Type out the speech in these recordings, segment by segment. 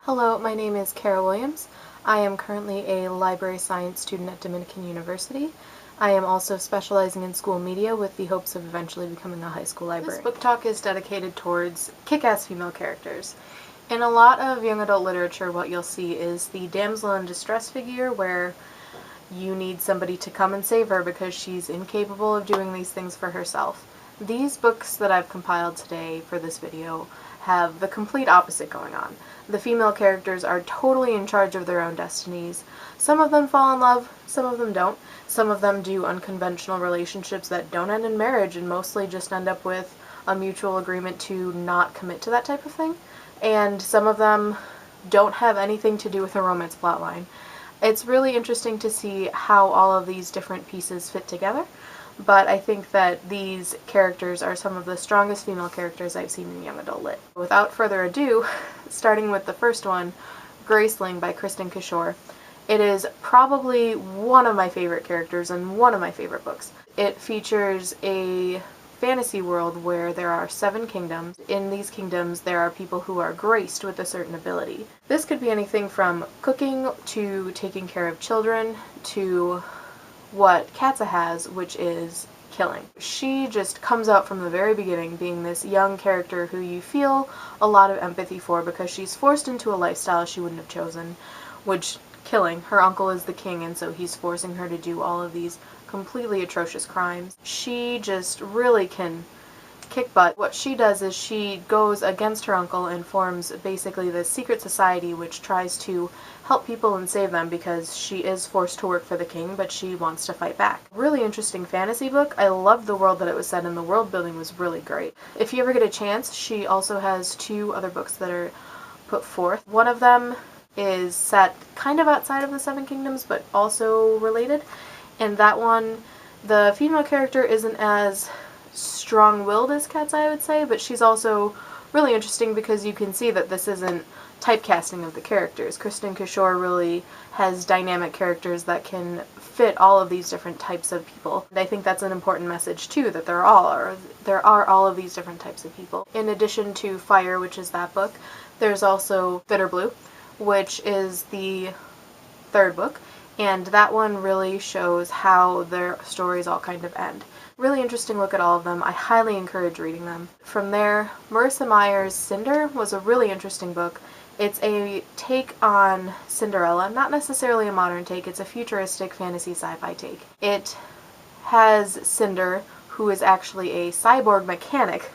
Hello, my name is Kara Williams. I am currently a library science student at Dominican University. I am also specializing in school media with the hopes of eventually becoming a high school librarian. This book talk is dedicated towards kick-ass female characters. In a lot of young adult literature, what you'll see is the damsel in distress figure where you need somebody to come and save her because she's incapable of doing these things for herself. These books that I've compiled today for this video have the complete opposite going on. The female characters are totally in charge of their own destinies. Some of them fall in love, some of them don't. Some of them do unconventional relationships that don't end in marriage and mostly just end up with a mutual agreement to not commit to that type of thing. And some of them don't have anything to do with a romance plotline. It's really interesting to see how all of these different pieces fit together, but I think that these characters are some of the strongest female characters I've seen in young adult lit. Without further ado, starting with the first one, Graceling by Kristin Cashore. It is probably one of my favorite characters and one of my favorite books. It features a fantasy world where there are 7 kingdoms. In these kingdoms, there are people who are graced with a certain ability. This could be anything from cooking to taking care of children to what Katza has, which is killing. She just comes out from the very beginning being this young character who you feel a lot of empathy for because she's forced into a lifestyle she wouldn't have chosen, which killing. Her uncle is the king, and so he's forcing her to do all of these completely atrocious crimes. She just really can kick butt. What she does is she goes against her uncle and forms basically this secret society which tries to help people and save them because she is forced to work for the king, but she wants to fight back. Really interesting fantasy book. I loved the world that it was set in. The world building was really great. If you ever get a chance, she also has 2 other books that are put forth. One of them is set kind of outside of the 7 kingdoms, but also related. And that one, the female character isn't as strong-willed as Katza, I would say, but she's also really interesting because you can see that this isn't typecasting of the characters. Kristin Cashore really has dynamic characters that can fit all of these different types of people. And I think that's an important message too, that there are all of these different types of people. In addition to Fire, which is that book, there's also Bitter Blue, which is the 3rd book, and that one really shows how their stories all kind of end. Really interesting look at all of them. I highly encourage reading them. From there, Marissa Meyer's Cinder was a really interesting book. It's a take on Cinderella, not necessarily a modern take, it's a futuristic fantasy sci-fi take. It has Cinder, who is actually a cyborg mechanic,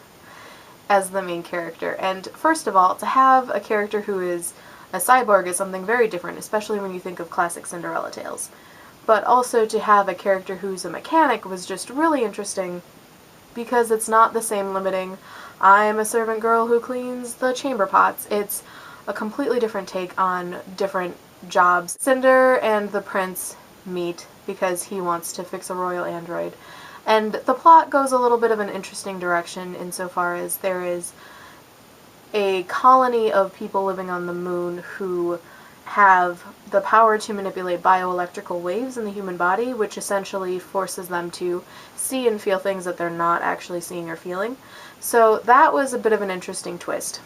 as the main character. And first of all, to have a character who is a cyborg is something very different, especially when you think of classic Cinderella tales. But also to have a character who's a mechanic was just really interesting because it's not the same limiting, I'm a servant girl who cleans the chamber pots. It's a completely different take on different jobs. Cinder and the prince meet because he wants to fix a royal android. And the plot goes a little bit of an interesting direction insofar as there is a colony of people living on the moon who have the power to manipulate bioelectrical waves in the human body, which essentially forces them to see and feel things that they're not actually seeing or feeling. So that was a bit of an interesting twist.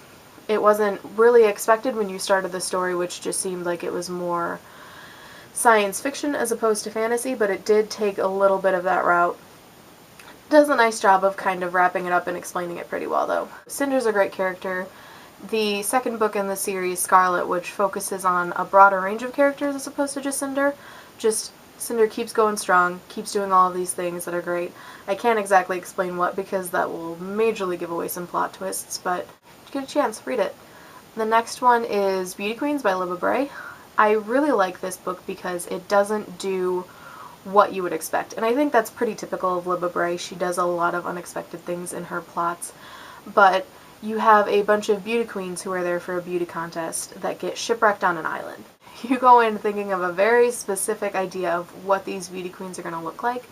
It wasn't really expected when you started the story, which just seemed like it was more science fiction as opposed to fantasy, but it did take a little bit of that route. Does a nice job of kind of wrapping it up and explaining it pretty well, though. Cinder's a great character. The 2nd book in the series, Scarlet, which focuses on a broader range of characters as opposed to just Cinder, Cinder keeps going strong, keeps doing all of these things that are great. I can't exactly explain what because that will majorly give away some plot twists, but if you get a chance, read it. The next one is Beauty Queens by Libba Bray. I really like this book because it doesn't do what you would expect. And I think that's pretty typical of Libba Bray. She does a lot of unexpected things in her plots. But you have a bunch of beauty queens who are there for a beauty contest that get shipwrecked on an island. You go in thinking of a very specific idea of what these beauty queens are going to look like,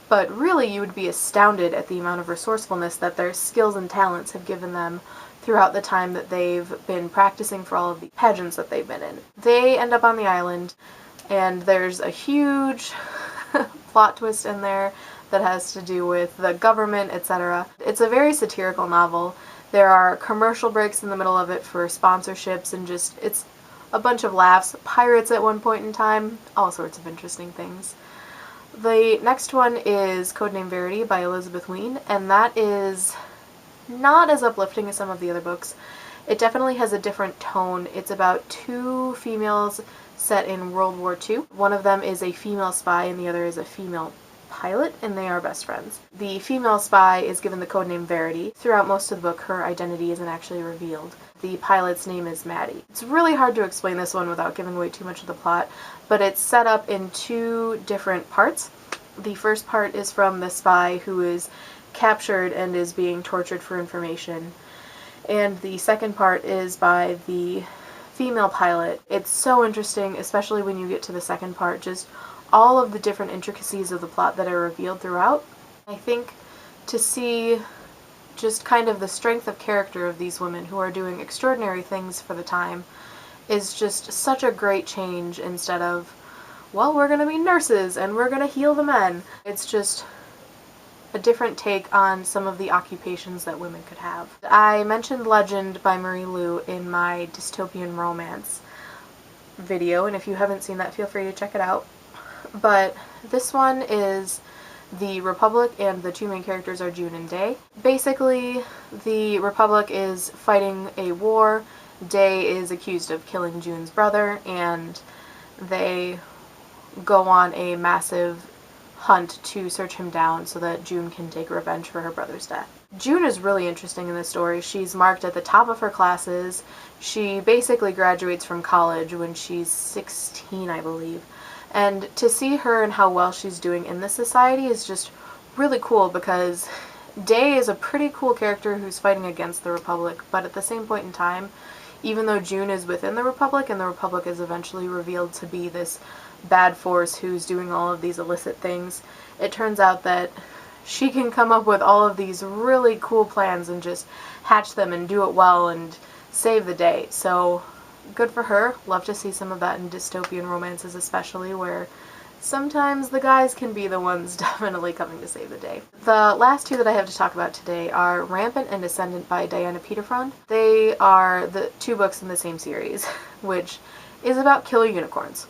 but really you would be astounded at the amount of resourcefulness that their skills and talents have given them throughout the time that they've been practicing for all of the pageants that they've been in. They end up on the island, and there's a huge plot twist in there that has to do with the government, etc. It's a very satirical novel. There are commercial breaks in the middle of it for sponsorships and just, it's a bunch of laughs. Pirates at one point in time, all sorts of interesting things. The next one is Name Verity by Elizabeth Wein, and that is not as uplifting as some of the other books. It definitely has a different tone. It's about two females set in World War II. One of them is a female spy and the other is a female pilot, and they are best friends. The female spy is given the codename Verity. Throughout most of the book, her identity isn't actually revealed. The pilot's name is Maddie. It's really hard to explain this one without giving away too much of the plot, but it's set up in two different parts. The first part is from the spy who is captured and is being tortured for information, and the second part is by the female pilot. It's so interesting, especially when you get to the second part, just all of the different intricacies of the plot that are revealed throughout. I think to see just kind of the strength of character of these women who are doing extraordinary things for the time is just such a great change instead of, well, we're gonna be nurses and we're gonna heal the men. It's just a different take on some of the occupations that women could have. I mentioned Legend by Marie Lu in my dystopian romance video, and if you haven't seen that, feel free to check it out. But this one is the Republic, and the two main characters are June and Day. Basically, the Republic is fighting a war. Day is accused of killing June's brother, and they go on a massive hunt to search him down so that June can take revenge for her brother's death. June is really interesting in this story. She's marked at the top of her classes. She basically graduates from college when she's 16, I believe. And to see her and how well she's doing in this society is just really cool, because Day is a pretty cool character who's fighting against the Republic, but at the same point in time, even though June is within the Republic, and the Republic is eventually revealed to be this bad force who's doing all of these illicit things, it turns out that she can come up with all of these really cool plans and just hatch them and do it well and save the day. So good for her. Love to see some of that in dystopian romances, especially where sometimes the guys can be the ones definitely coming to save the day. The last two that I have to talk about today are Rampant and Descendant by Diana Peterfreund. They are the two books in the same series, which is about killer unicorns.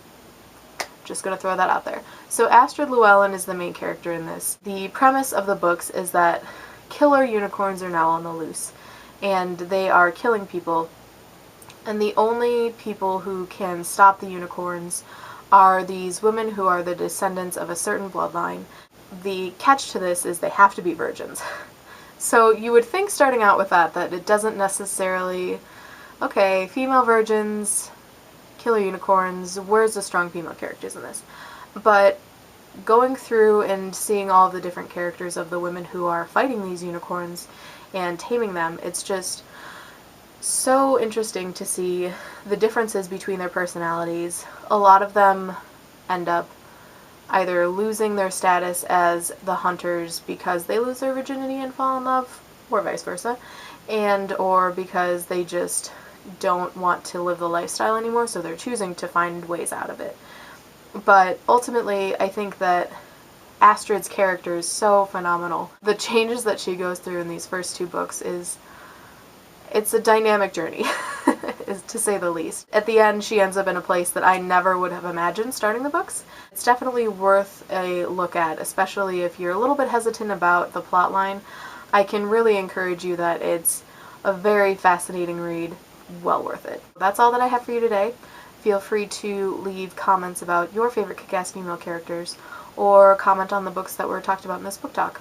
Just gonna throw that out there. So Astrid Llewellyn is the main character in this. The premise of the books is that killer unicorns are now on the loose, and they are killing people, and the only people who can stop the unicorns are these women who are the descendants of a certain bloodline. The catch to this is they have to be virgins. So you would think, starting out with that it doesn't necessarily, okay, female virgins, killer unicorns, where's the strong female characters in this? But going through and seeing all of the different characters of the women who are fighting these unicorns and taming them, it's just so interesting to see the differences between their personalities. A lot of them end up either losing their status as the hunters because they lose their virginity and fall in love, or vice versa, and or because they just don't want to live the lifestyle anymore, so they're choosing to find ways out of it. But ultimately, I think that Astrid's character is so phenomenal. The changes that she goes through in these first two books it's a dynamic journey, is to say the least. At the end, she ends up in a place that I never would have imagined starting the books. It's definitely worth a look at, especially if you're a little bit hesitant about the plotline. I can really encourage you that it's a very fascinating read, well worth it. That's all that I have for you today. Feel free to leave comments about your favorite kick-ass female characters, or comment on the books that were talked about in this book talk.